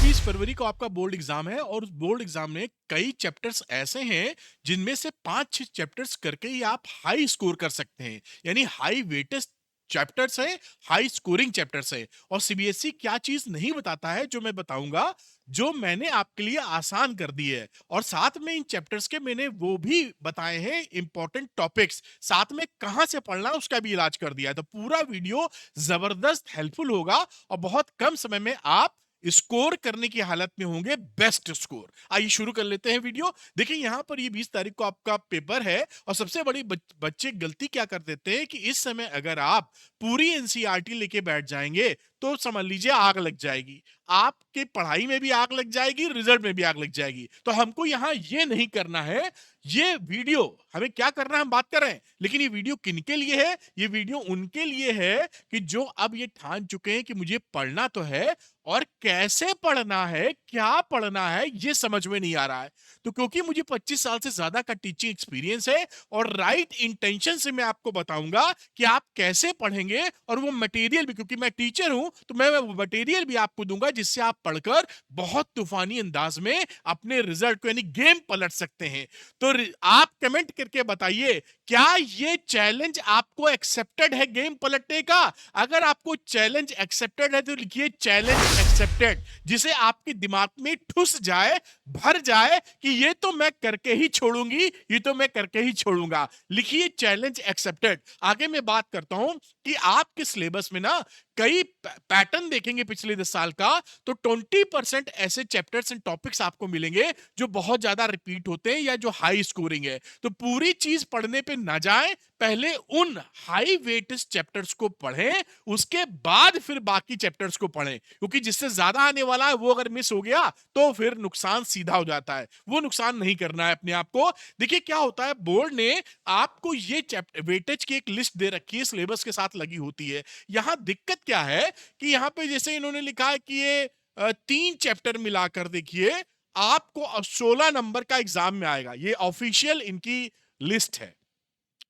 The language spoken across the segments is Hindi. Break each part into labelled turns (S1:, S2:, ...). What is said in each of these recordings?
S1: 21 फरवरी को आपका बोर्ड एग्जाम है और उस बोर्ड एग्जाम में कई चैप्टर्स ऐसे हैं जिनमें से 5-6 चैप्टर्स करके ही आप हाई स्कोर कर सकते हैं। यानी हाई वेटेज चैप्टर्स है, हाई स्कोरिंग चैप्टर्स है। और सीबीएसई क्या चीज नहीं बताता है जो मैं बताऊंगा, जो मैंने आपके लिए आसान कर दी है। और साथ में इन चैप्टर्स के मैंने वो भी बताए हैं इंपॉर्टेंट टॉपिक्स, साथ में कहां से पढ़ना है उसका भी इलाज कर दिया है। तो पूरा वीडियो जबरदस्त हेल्पफुल होगा और बहुत कम समय में आप स्कोर करने की हालत में होंगे, बेस्ट स्कोर। आइए शुरू कर लेते हैं वीडियो। देखिए यहां पर ये 20 तारीख को आपका पेपर है और सबसे बड़ी बच्चे गलती क्या कर देते हैं कि इस समय अगर आप पूरी एनसीईआरटी लेके बैठ जाएंगे तो समझ लीजिए आग लग जाएगी। आपके पढ़ाई में भी आग लग जाएगी, रिजल्ट में भी आग लग जाएगी। तो हमको यहां ये नहीं करना है। ये वीडियो हमें क्या करना है हम बात कर रहे हैं, लेकिन ये वीडियो किनके लिए है? ये वीडियो उनके लिए है कि जो अब ये ठान चुके हैं कि मुझे पढ़ना तो है और कैसे पढ़ना है, क्या पढ़ना है, ये समझ में नहीं आ रहा है। तो क्योंकि मुझे 25 साल से ज्यादा का टीचिंग एक्सपीरियंस है और राइट इंटेंशन से मैं आपको बताऊंगा कि आप कैसे पढ़ेंगे, और वो मटेरियल भी, क्योंकि मैं टीचर हूं तो मैं वो मटेरियल भी आपको दूंगा जिससे आप पढ़कर बहुत तूफानी अंदाज में अपने रिजल्ट को यानी गेम पलट सकते हैं। तो आप कमेंट करके बताइए, क्या ये चैलेंज आपको एक्सेप्टेड है गेम पलटने का? अगर आपको चैलेंज एक्सेप्टेड है तो लिखिए चैलेंज एक्सेप्टेड, जिसे आपके दिमाग में ठुस जाए, भर जाए कि ये तो मैं करके ही छोड़ूंगी, ये तो मैं करके ही छोड़ूंगा। लिखिए चैलेंज एक्सेप्टेड। आगे मैं बात करता हूं कि आपके सिलेबस में ना कई पैटर्न देखेंगे पिछले 10 साल का, तो 20% ऐसे चैप्टर्स एंड टॉपिक्स आपको मिलेंगे जो बहुत ज्यादा रिपीट होते हैं या जो हाई स्कोरिंग है। तो पूरी चीज पढ़ने पे ना जाएं, पहले उन हाई वेटेज चैप्टर्स को पढ़ें, उसके बाद फिर बाकी चैप्टर्स को पढ़ें, क्योंकि जिससे ज्यादा आने वाला है वो अगर मिस हो गया तो फिर नुकसान सीधा हो जाता है। वो नुकसान नहीं करना है अपने आप को। देखिए क्या होता है, बोर्ड ने आपको ये चैप्टर वेटेज की एक लिस्ट दे रखी है, सिलेबस के साथ लगी होती है। यहां दिक्कत क्या है कि यहां पे जैसे इन्होंने लिखा है कि ये 3 चैप्टर मिलाकर देखिए आपको 16 नंबर का एग्जाम में आएगा। ये ऑफिशियल इनकी लिस्ट है,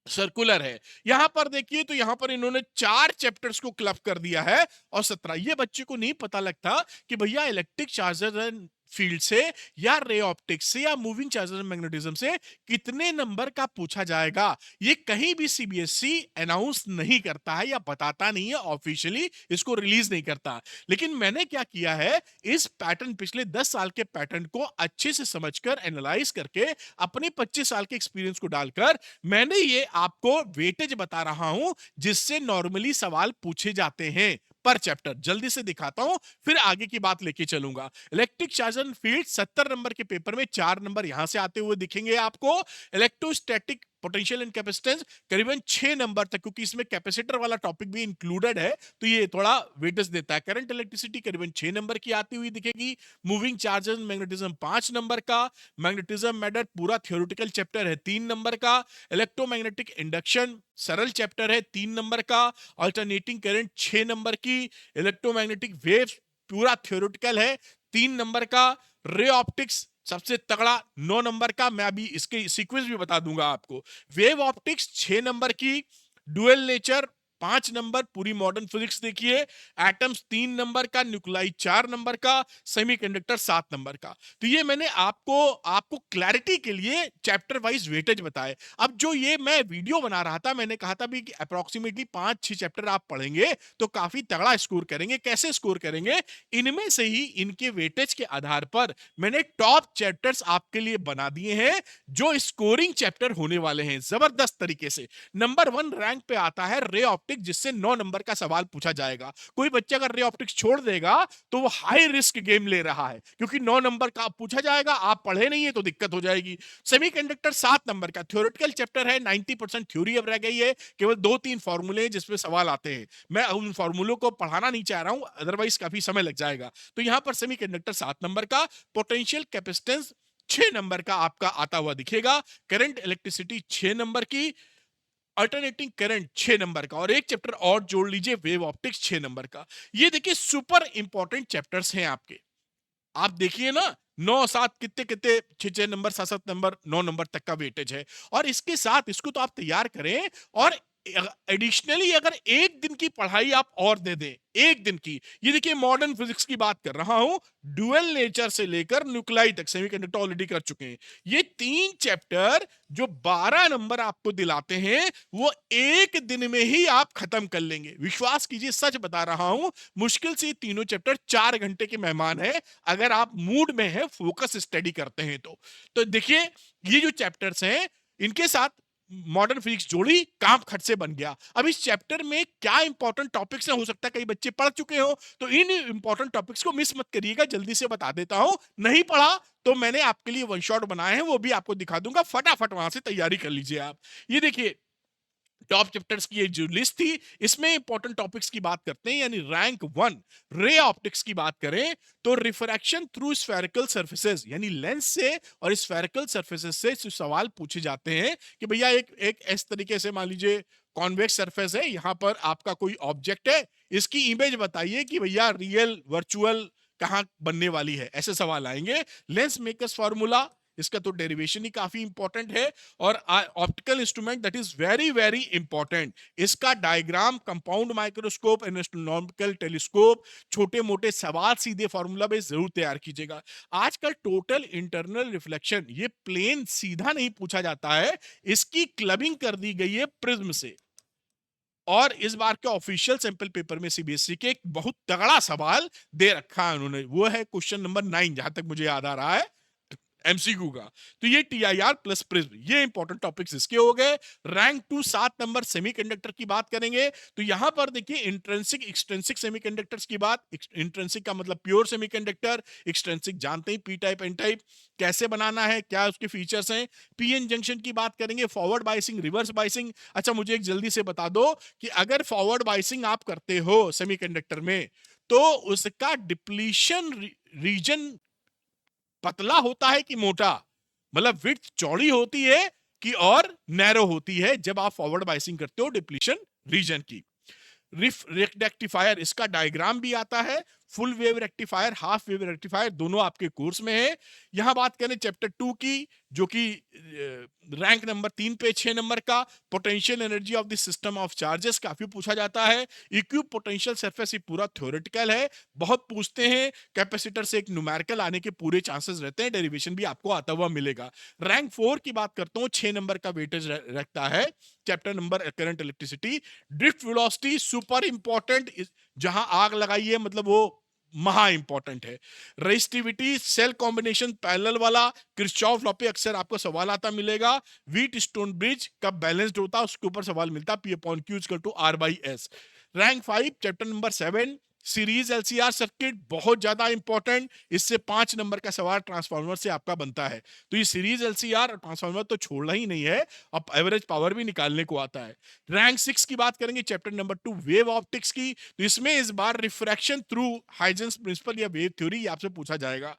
S1: सर्कुलर है। यहां पर देखिए तो यहां पर इन्होंने 4 चैप्टर्स को क्लब कर दिया है और 17। ये बच्चे को नहीं पता लगता कि भैया इलेक्ट्रिक चार्जर एंड फील्ड से या रे ऑप्टिक्स से या मूविंग चार्जर मैग्नेटिज्म से कितने नंबर का पूछा जाएगा। ये कहीं भी सीबीएसई अनाउंस नहीं करता है या बताता नहीं है, ऑफिशियली इसको रिलीज नहीं करता। लेकिन मैंने क्या किया है, इस पैटर्न पिछले 10 साल के पैटर्न को अच्छे से समझकर एनालाइज करके अपने 25 साल के एक्सपीरियंस को डालकर मैंने ये आपको वेटेज बता रहा हूं जिससे नॉर्मली सवाल पूछे जाते हैं पर चैप्टर। जल्दी से दिखाता हूं फिर आगे की बात लेके चलूंगा। इलेक्ट्रिक चार्जर फील्ड 70 नंबर के पेपर में 4 नंबर यहां से आते हुए दिखेंगे आपको। इलेक्ट्रोस्टैटिक पोटेंशियल एंड कैपेसिटेंस करीबन 6 नंबर तक, क्योंकि इसमें कैपेसिटर वाला टॉपिक भी इंक्लूडेड है तो ये थोड़ा वेटेज देता है। करंट इलेक्ट्रिसिटी करीबन 6 नंबर की आती हुई दिखेगी। मूविंग चार्जर मैग्नेटिज्म 5 नंबर का। मैग्नेटिज्म मैटर पूरा थ्योरेटिकल चैप्टर है 3 नंबर का। इलेक्ट्रोमैग्नेटिक इंडक्शन सरल चैप्टर है 3 नंबर का। अल्टरनेटिंग करंट 6 नंबर की। इलेक्ट्रोमैग्नेटिक वेव्स पूरा थ्योरेटिकल है 3 नंबर का। रे ऑप्टिक्स सबसे तगड़ा 9 नंबर का, मैं अभी इसके सीक्वेंस भी बता दूंगा आपको। वेव ऑप्टिक्स 6 नंबर की। डुअल नेचर 5 नंबर, पूरी मॉडर्न फिजिक्स देखिए। एटम्स 3 नंबर का। न्यूक्लाई 4 नंबर का। सेमीकंडक्टर 7 नंबर का। तो ये मैंने आपको आपको क्लैरिटी के लिए चैप्टर वाइज वेटेज बताए। अब जो ये मैं वीडियो बना रहा था, मैंने कहा था भी कि अप्रोक्सीमेटली 5-6 चैप्टर आप पढ़ेंगे तो काफी तगड़ा स्कोर करेंगे। कैसे स्कोर करेंगे, इनमें से ही इनके वेटेज के आधार पर मैंने टॉप चैप्टर्स आपके लिए बना दिए हैं जो स्कोरिंग चैप्टर होने वाले हैं जबरदस्त तरीके से। नंबर 1 रैंक पे आता है रे ऑप्टिक्स, जिससे 9 नंबर का सवाल पूछा जाएगा। कोई बच्चा अगर रे ऑप्टिक्स छोड़ देगा तो वो हाई रिस्क गेम ले रहा है, क्योंकि 9 नंबर का पूछा जाएगा, आप पढ़े नहीं है तो दिक्कत हो जाएगी। सेमीकंडक्टर 7 नंबर का थ्योरेटिकल चैप्टर है। 90% थ्योरी अब रह गई है, केवल 2-3 फॉर्मूले जिसमें सवाल आते हैं। मैं उन फॉर्मूलों को पढ़ाना नहीं चाह रहा हूं, अदरवाइज काफी समय लग जाएगा। तो यहां पर सेमीकंडक्टर 7 नंबर का। पोटेंशियल कैपेसिटेंस 6 नंबर का आपका आता हुआ दिखेगा। करंट इलेक्ट्रिसिटी 6 नंबर की। अल्टरनेटिंग करंट 6 नंबर का, और एक चैप्टर और जोड़ लीजिए वेव ऑप्टिक्स 6 नंबर का। ये देखिए सुपर इंपॉर्टेंट चैप्टर्स हैं आपके। आप देखिए ना, 9-7 कितने कितने 6-6 नंबर 7-7 नंबर 9 नंबर तक का वेटेज है। और इसके साथ इसको तो आप तैयार करें और एडिशनली अगर एक दिन की पढ़ाई आप और दे दें, एक दिन की, ये देखिए मॉडर्न फिजिक्स की बात कर रहा हूं, ड्यूअल नेचर से लेकर न्यूक्लाई तक, सेमीकंडक्टर ऑलरेडी कर चुके हैं, ये 3 चैप्टर जो 12 नंबर आपको दिलाते हैं, वो एक दिन में ही आप खत्म कर लेंगे। विश्वास कीजिए, सच बता रहा हूं, मुश्किल से 3 चैप्टर 4 घंटे के मेहमान है, अगर आप मूड में है, फोकस स्टडी करते हैं तो देखिए ये जो चैप्टर्स हैं, इनके साथ मॉडर्न फिजिक्स जोड़ी, काम खट से बन गया। अब इस चैप्टर में क्या इंपॉर्टेंट टॉपिक्स है, हो सकता है कई बच्चे पढ़ चुके हो, तो इन इंपॉर्टेंट टॉपिक्स को मिस मत करिएगा, जल्दी से बता देता हूं। नहीं पढ़ा तो मैंने आपके लिए वन शॉट बनाए हैं, वो भी आपको दिखा दूंगा, फटाफट वहां से तैयारी कर लीजिए आप। ये देखिए टॉप चैप्टर्स की ये जो लिस्ट थी, इसमें इंपॉर्टेंट टॉपिक्स की बात करते हैं, यानी रैंक 1 रे ऑप्टिक्स की बात करें तो रिफ्रैक्शन थ्रू स्फेरिकल सरफेसेस, यानी लेंस से और स्फेरिकल सरफेसेस से सवाल पूछे जाते हैं कि भैया एक एक इस तरीके से मान लीजिए कॉन्वेक्स सरफेस है, यहां पर आपका कोई ऑब्जेक्ट है, इसकी इमेज बताइए कि भैया रियल वर्चुअल कहां बनने वाली है, ऐसे सवाल आएंगे। लेंस मेकर्स फार्मूला, इसका तो डेरिवेशन ही काफी इंपॉर्टेंट है। और optical instrument that is very very important, इसका diagram, compound microscope, astronomical telescope, छोटे मोटे सवाल सीधे फार्मूला बेस जरूर तैयार कीजिएगा। आजकल टोटल इंटरनल रिफ्लेक्शन ये प्लेन सीधा नहीं पूछा जाता है, इसकी क्लबिंग कर दी गई है प्रिज्म से। और इस बार के ऑफिशियल सैंपल पेपर में सीबीएसई के एक बहुत तगड़ा सवाल दे रखा है उन्होंने, वो है क्वेश्चन नंबर 9, जहां तक मुझे याद आ रहा है, एमसीक्यू का। तो ये टीआईआर प्लस प्रिज्म, ये इंपॉर्टेंट टॉपिक्स इसके हो गए। रैंक 2 7 नंबर सेमीकंडक्टर की बात करेंगे, तो यहां पर देखिए इंट्रिंसिक एक्सट्रिंसिक सेमीकंडक्टर्स की बात। इंट्रिंसिक का मतलब प्योर सेमीकंडक्टर, एक्सट्रिंसिक जानते ही पी टाइप एन टाइप कैसे बनाना है, क्या उसके फीचर्स हैं। पीएन जंक्शन की बात करेंगे, फॉरवर्ड बाइसिंग, रिवर्स बाइसिंग। अच्छा मुझे एक जल्दी से बता दो कि अगर फॉरवर्ड बाइसिंग आप करते हो सेमीकंडक्टर में, तो उसका डिप्लीशन रीजन पतला होता है कि मोटा, मतलब विड्थ चौड़ी होती है कि और नैरो होती है जब आप फॉरवर्ड बाइसिंग करते हो डिप्लीशन रीजन की। रेक्टिफायर, इसका डायग्राम भी आता है। Full wave rectifier, half wave rectifier, दोनों आपके कोर्स में है। यहां बात करें चैप्टर 2 की, जो कि रैंक नंबर 3 पे 6 नंबर का, potential energy of the system of charges, काफी पूछा जाता है। इक्विप पोटेंशियल सरफेस, ये पूरा थ्योरेटिकल है, बहुत पूछते हैं। कैपेसिटर से एक न्यूमेरिकल आने के पूरे चांसेस रहते हैं, डेरिवेशन भी आपको आता हुआ मिलेगा। रैंक 4 की बात करता हूं, 6 नंबर का वेटेज रखता है, chapter number current electricity. Drift velocity super important, जहां आग लगाई है मतलब वो महा इंपॉर्टेंट है। रेजिस्टिविटी, सेल कॉम्बिनेशन पैरेलल वाला, किरचॉफ लॉ पे अक्सर आपको सवाल आता मिलेगा। व्हीट स्टोन ब्रिज कब बैलेंस्ड होता है उसके ऊपर सवाल मिलता है, P upon Q equal to R by S. Rank 5 chapter number 7 series LCR circuit, बहुत ज्यादा इंपॉर्टेंट, इससे 5 नंबर का सवाल ट्रांसफार्मर से आपका बनता है। तो ये सीरीज एलसीआर और ट्रांसफार्मर तो छोड़ना ही नहीं है, अब एवरेज पावर भी निकालने को आता है। रैंक 6 की बात करेंगे, चैप्टर नंबर 2 वेव ऑप्टिक्स की, तो इसमें इस बार रिफ्रैक्शन थ्रू हाइजेंस प्रिंसिपल या वेव थ्योरी आपसे पूछा जाएगा।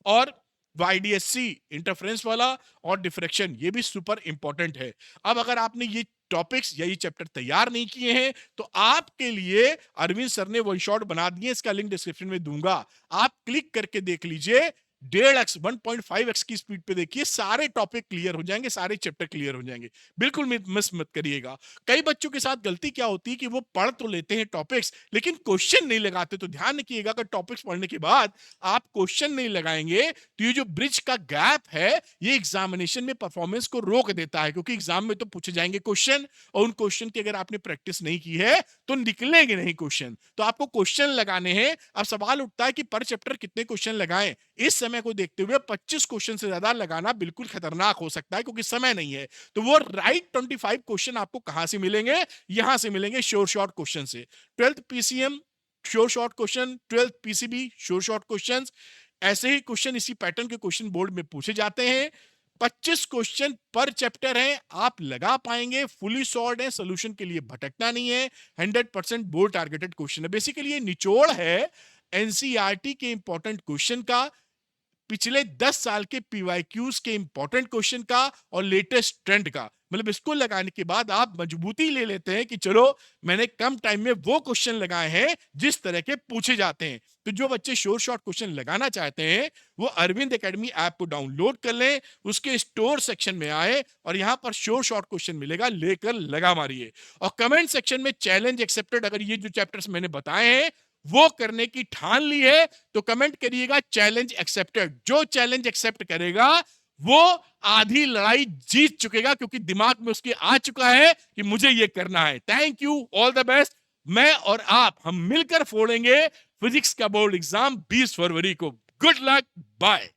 S1: और वाईडीएससी इंटरफेरेंस वाला और डिफ्रेक्शन, ये भी सुपर इंपॉर्टेंट है। अब अगर आपने ये टॉपिक्स या ये चैप्टर तैयार नहीं किए हैं, तो आपके लिए अरविंद सर ने वन शॉट बना दिए, इसका लिंक डिस्क्रिप्शन में दूंगा, आप क्लिक करके देख लीजिए। 1.5x 1.5x की स्पीड पे देखिए, सारे टॉपिक क्लियर हो जाएंगे, सारे चैप्टर क्लियर हो जाएंगे, बिल्कुल मिस मत करिएगा। कई बच्चों के साथ गलती क्या होती है कि वो पढ़ तो लेते हैं टॉपिक्स, लेकिन क्वेश्चन नहीं लगाते। तो ध्यान रखिएगा, अगर टॉपिक्स पढ़ने के बाद आप क्वेश्चन नहीं लगाएंगे, तो ये जो ब्रिज का गैप है, ये एग्जामिनेशन में परफॉर्मेंस को रोक देता है, क्योंकि एग्जाम में तो पूछे जाएंगे क्वेश्चन, और उन क्वेश्चन की अगर आपने प्रैक्टिस नहीं की है तो निकलेंगे नहीं क्वेश्चन। तो आपको क्वेश्चन लगाने हैं। अब सवाल उठता है कि पर चैप्टर कितने क्वेश्चन लगाएं। इस समय को देखते हुए 25 क्वेश्चन से ज्यादा लगाना बिल्कुल खतरनाक हो सकता है, क्योंकि समय नहीं है। तो वो राइट 25 क्वेश्चन आपको कहां से मिलेंगे, यहां से मिलेंगे, श्योर शॉर्ट क्वेश्चन से। 12th PCM sure short question, 12th PCB sure short question, ऐसे ही क्वेश्चन इसी पैटर्न के क्वेश्चन बोर्ड में पूछे जाते हैं। 25 क्वेश्चन पर चैप्टर है, आप लगा पाएंगे, फुली सॉल्व है, सोल्यूशन के लिए भटकना नहीं है, 100% बोर्ड टारगेटेड क्वेश्चन है। बेसिकली ये निचोड़ है एनसीईआरटी के इंपॉर्टेंट क्वेश्चन का, पिछले 10 साल के पीवाईक्यूज के इंपॉर्टेंट क्वेश्चन का और लेटेस्ट ट्रेंड का, मतलब इसको लगाने के बाद आप मजबूती ले लेते हैं कि चलो मैंने कम टाइम में वो क्वेश्चन लगाए हैं जिस तरह के पूछे जाते हैं। तो जो बच्चे श्योर शॉर्ट क्वेश्चन लगाना चाहते हैं वो अरविंद एकेडमी ऐप को डाउनलोड कर लें, उसके स्टोर सेक्शन में आए और यहां पर श्योर शॉर्ट क्वेश्चन मिलेगा, लेकर लगा मारिए। और कमेंट सेक्शन में चैलेंज एक्सेप्टेड, अगर ये जो चैप्टर्स मैंने बताए हैं वो करने की ठान ली है तो कमेंट करिएगा चैलेंज एक्सेप्टेड। जो चैलेंज एक्सेप्ट करेगा वो आधी लड़ाई जीत चुकेगा, क्योंकि दिमाग में उसके आ चुका है कि मुझे ये करना है। Thank you, all the best. मैं और आप हम मिलकर फोड़ेंगे फिजिक्स का बोर्ड एग्जाम 20 फरवरी को। Good luck, bye.